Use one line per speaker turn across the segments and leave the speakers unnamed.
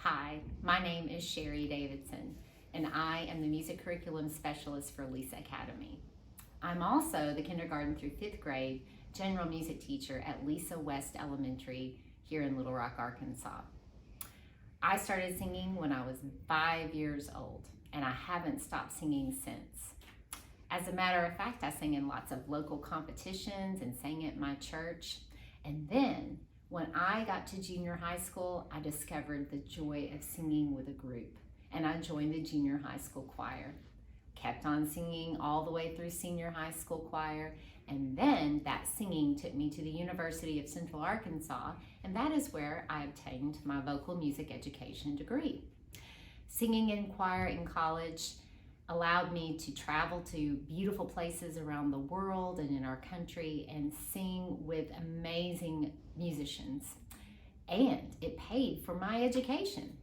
Hi, my name is Sherry Davidson, and I am the Music Curriculum Specialist for Lisa Academy. I'm also the kindergarten through 5th grade general music teacher at Lisa West Elementary here in Little Rock, Arkansas. I started singing when I was 5 years old, and I haven't stopped singing since. As a matter of fact, I sang in lots of local competitions and sang at my church. And then when I got to junior high school, I discovered the joy of singing with a group, and I joined the junior high school choir. Kept on singing all the way through senior high school choir, and then that singing took me to the University of Central Arkansas, and that is where I obtained my vocal music education degree. Singing in choir in college allowed me to travel to beautiful places around the world and in our country and sing with amazing musicians. And it paid for my education.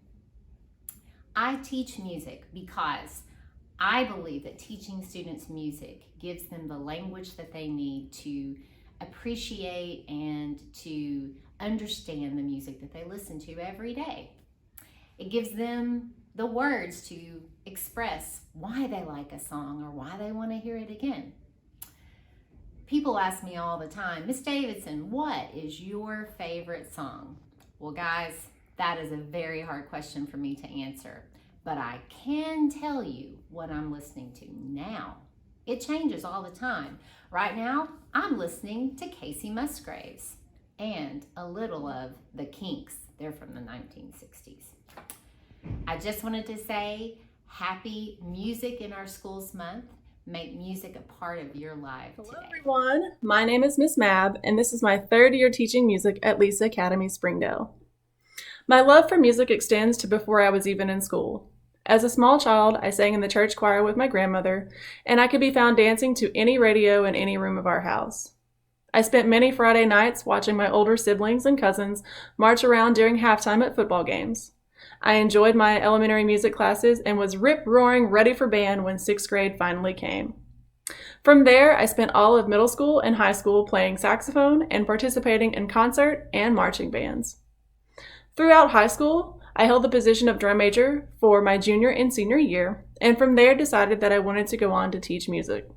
I teach music because I believe that teaching students music gives them the language that they need to appreciate and to understand the music that they listen to every day. It gives them the words to express why they like a song or why they want to hear it again. People ask me all the time, Miss Davidson, what is your favorite song? Well, guys, that is a very hard question for me to answer, but I can tell you what I'm listening to now. It changes all the time. Right now, I'm listening to Casey Musgraves and a little of the Kinks. They're from the 1960s. I just wanted to say happy Music in Our Schools Month. Make music a part of your life today.
Hello everyone, my name is Miss Mab, and this is my 3rd year teaching music at Lisa Academy Springdale. My love for music extends to before I was even in school. As a small child, I sang in the church choir with my grandmother, and I could be found dancing to any radio in any room of our house. I spent many Friday nights watching my older siblings and cousins march around during halftime at football games. I enjoyed my elementary music classes and was rip-roaring ready for band when 6th grade finally came. From there, I spent all of middle school and high school playing saxophone and participating in concert and marching bands. Throughout high school, I held the position of drum major for my junior and senior year, and from there decided that I wanted to go on to teach music.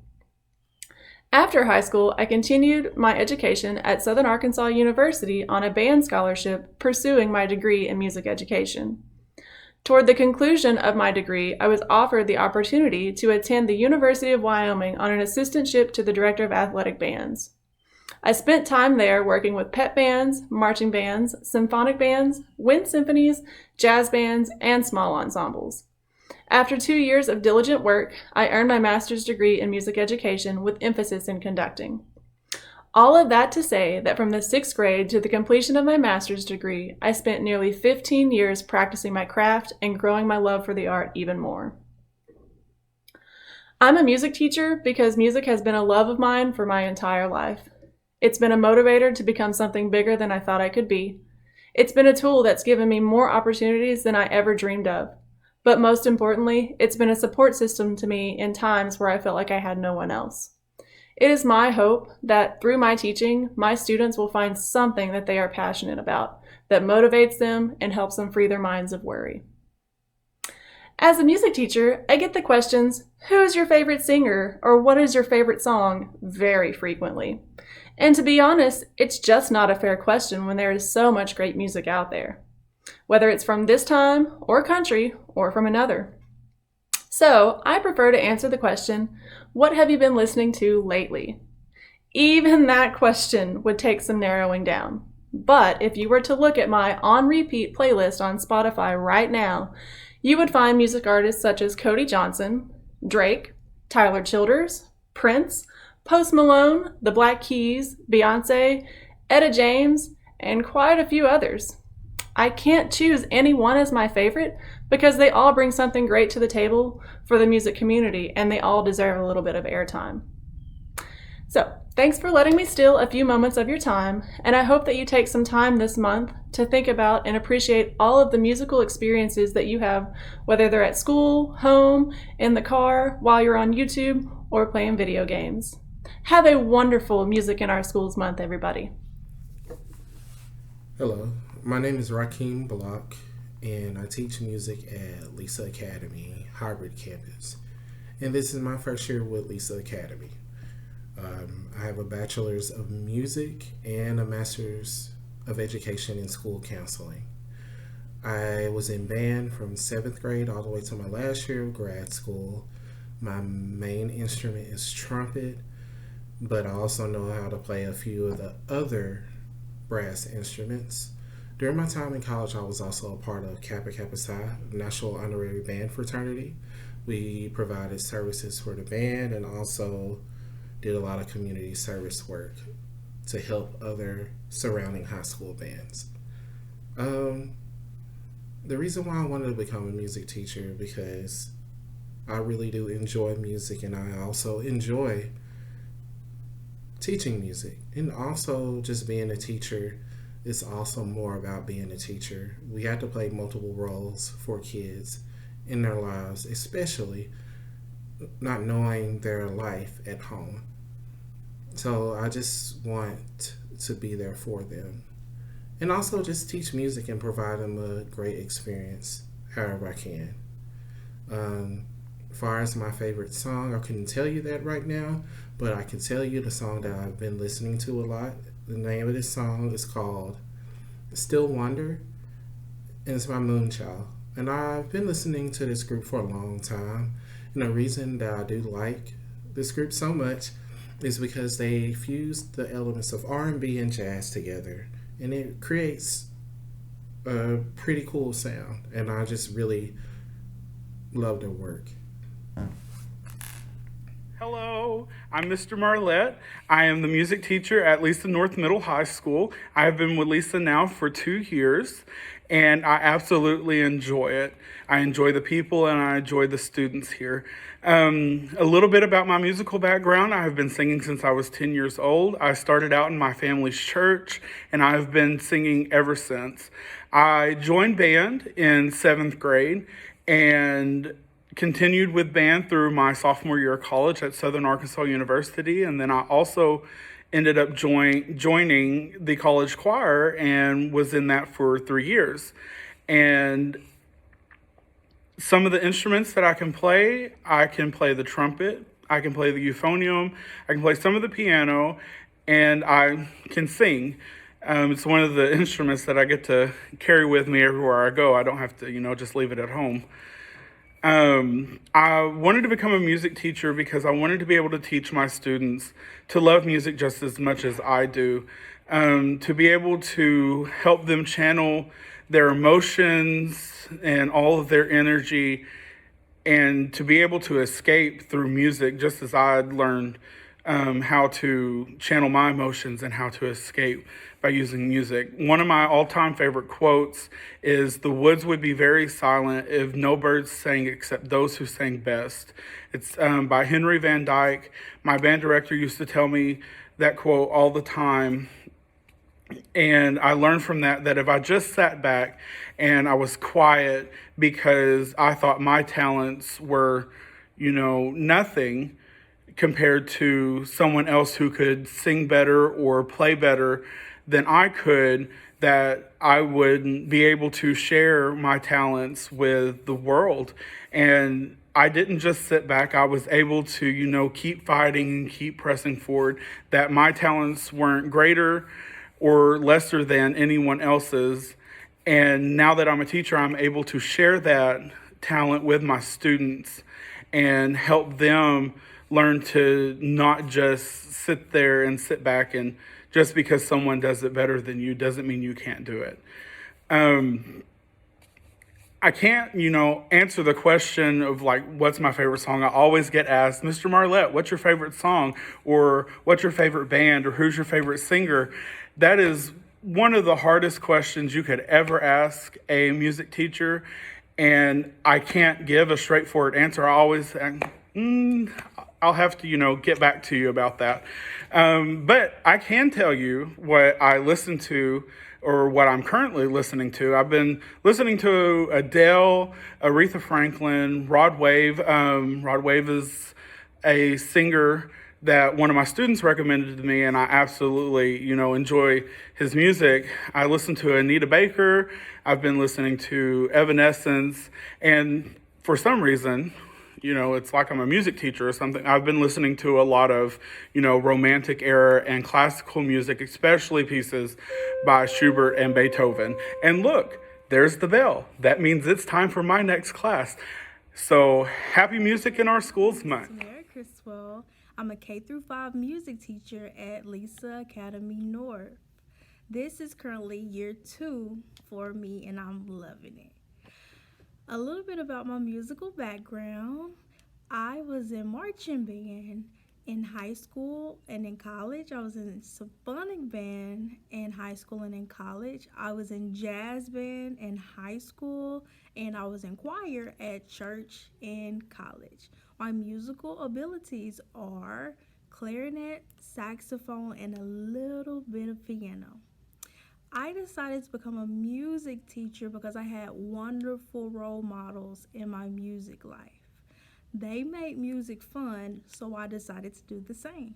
After high school, I continued my education at Southern Arkansas University on a band scholarship pursuing my degree in music education. Toward the conclusion of my degree, I was offered the opportunity to attend the University of Wyoming on an assistantship to the director of athletic bands. I spent time there working with pep bands, marching bands, symphonic bands, wind symphonies, jazz bands, and small ensembles. After 2 years of diligent work, I earned my master's degree in music education with emphasis in conducting. All of that to say that from the 6th grade to the completion of my master's degree, I spent nearly 15 years practicing my craft and growing my love for the art even more. I'm a music teacher because music has been a love of mine for my entire life. It's been a motivator to become something bigger than I thought I could be. It's been a tool that's given me more opportunities than I ever dreamed of. But most importantly, it's been a support system to me in times where I felt like I had no one else. It is my hope that through my teaching, my students will find something that they are passionate about, that motivates them and helps them free their minds of worry. As a music teacher, I get the questions, who's your favorite singer, or what is your favorite song, very frequently. And to be honest, it's just not a fair question when there is so much great music out there, whether it's from this time or country or from another. So I prefer to answer the question, what have you been listening to lately? Even that question would take some narrowing down. But if you were to look at my on repeat playlist on Spotify right now, you would find music artists such as Cody Johnson, Drake, Tyler Childers, Prince, Post Malone, The Black Keys, Beyonce, Etta James, and quite a few others. I can't choose any one as my favorite because they all bring something great to the table for the music community, and they all deserve a little bit of airtime. So, thanks for letting me steal a few moments of your time, and I hope that you take some time this month to think about and appreciate all of the musical experiences that you have, whether they're at school, home, in the car, while you're on YouTube, or playing video games. Have a wonderful Music in Our Schools month, everybody.
Hello, my name is Rakeem Balak, and I teach music at Lisa Academy Hybrid Campus. And this is my first year with Lisa Academy. I have a bachelor's of music and a master's of education in school counseling. I was in band from 7th grade all the way to my last year of grad school. My main instrument is trumpet, but I also know how to play a few of the other brass instruments. During my time in college, I was also a part of Kappa Kappa Psi, National Honorary Band Fraternity. We provided services for the band and also did a lot of community service work to help other surrounding high school bands. The reason why I wanted to become a music teacher because I really do enjoy music and I also enjoy teaching music. And also just being a teacher is also more about being a teacher. We have to play multiple roles for kids in their lives, especially not knowing their life at home. So I just want to be there for them. And also just teach music and provide them a great experience however I can. As far as my favorite song, I couldn't tell you that right now, but I can tell you the song that I've been listening to a lot. The name of this song is called Still Wonder, and it's by Moonchild. And I've been listening to this group for a long time. And the reason that I do like this group so much is because they fuse the elements of R&B and jazz together. And it creates a pretty cool sound. And I just really love their work.
Hello, I'm Mr. Marlette. I am the music teacher at Lisa North Middle High School. I have been with Lisa now for 2 years, and I absolutely enjoy it. I enjoy the people and I enjoy the students here. A little bit about my musical background. I have been singing since I was 10 years old. I started out in my family's church, and I've been singing ever since. I joined band in 7th grade, and continued with band through my sophomore year of college at Southern Arkansas University, and then I also ended up joining the college choir and was in that for 3 years. And some of the instruments that I can play the trumpet, I can play the euphonium, I can play some of the piano, and I can sing. It's one of the instruments that I get to carry with me everywhere I go. I don't have to, just leave it at home. I wanted to become a music teacher because I wanted to be able to teach my students to love music just as much as I do, to be able to help them channel their emotions and all of their energy, and to be able to escape through music just as I'd learned how to channel my emotions and how to escape by using music. One of my all-time favorite quotes is, "The woods would be very silent if no birds sang except those who sang best." It's by Henry Van Dyke. My band director used to tell me that quote all the time. And I learned from that if I just sat back and I was quiet because I thought my talents were, nothing compared to someone else who could sing better or play better than I could, that I would be able to share my talents with the world. And I didn't just sit back. I was able to, keep fighting and keep pressing forward, that my talents weren't greater or lesser than anyone else's. And now that I'm a teacher, I'm able to share that talent with my students and help them learn to not just sit there and sit back, and just because someone does it better than you doesn't mean you can't do it. I can't, answer the question of what's my favorite song. I always get asked, "Mr. Marlette, what's your favorite song?" Or "What's your favorite band?" Or "Who's your favorite singer?" That is one of the hardest questions you could ever ask a music teacher. And I can't give a straightforward answer. I always I'll have to, get back to you about that. But I can tell you what I listen to, or what I'm currently listening to. I've been listening to Adele, Aretha Franklin, Rod Wave. Rod Wave is a singer that one of my students recommended to me, and I absolutely, enjoy his music. I listen to Anita Baker. I've been listening to Evanescence, and for some reason, it's like I'm a music teacher or something. I've been listening to a lot of, romantic era and classical music, especially pieces by Schubert and Beethoven. And look, there's the bell. That means it's time for my next class. So happy Music in Our Schools Month.
Mary Criswell. I'm a K through 5 music teacher at Lisa Academy North. This is currently year 2 for me, and I'm loving it. A little bit about my musical background. I was in marching band in high school and in college. I was in symphonic band in high school and in college. I was in jazz band in high school, and I was in choir at church and college. My musical abilities are clarinet, saxophone, and a little bit of piano. I decided to become a music teacher because I had wonderful role models in my music life. They made music fun, so I decided to do the same.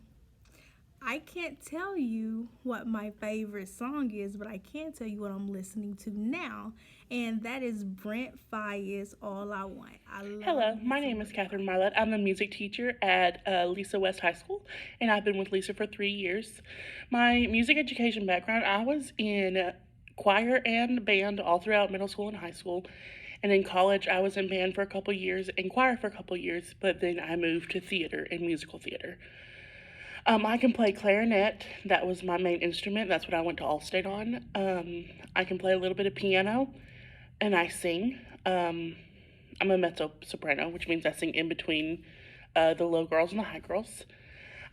I can't tell you what my favorite song is, but I can tell you what I'm listening to now, and that is Brent Faiyaz' All I Want.
Hello, my name is Catherine Marlette. I'm a music teacher at Lisa West High School, and I've been with Lisa for 3 years. My music education background, I was in choir and band all throughout middle school and high school. And in college, I was in band for a couple years and choir for a couple years, but then I moved to theater and musical theater. I can play clarinet. That was my main instrument. That's what I went to Allstate on. I can play a little bit of piano, and I sing. I'm a mezzo-soprano, which means I sing in between the low girls and the high girls.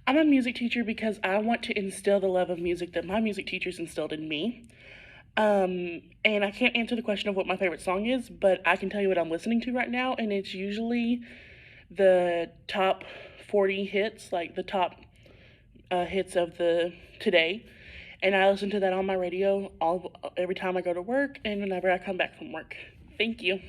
I'm a music teacher because I want to instill the love of music that my music teachers instilled in me. And I can't answer the question of what my favorite song is, but I can tell you what I'm listening to right now, and it's usually the top 40 hits, like the top hits of the today, and I listen to that on my radio every time I go to work and whenever I come back from work. Thank you.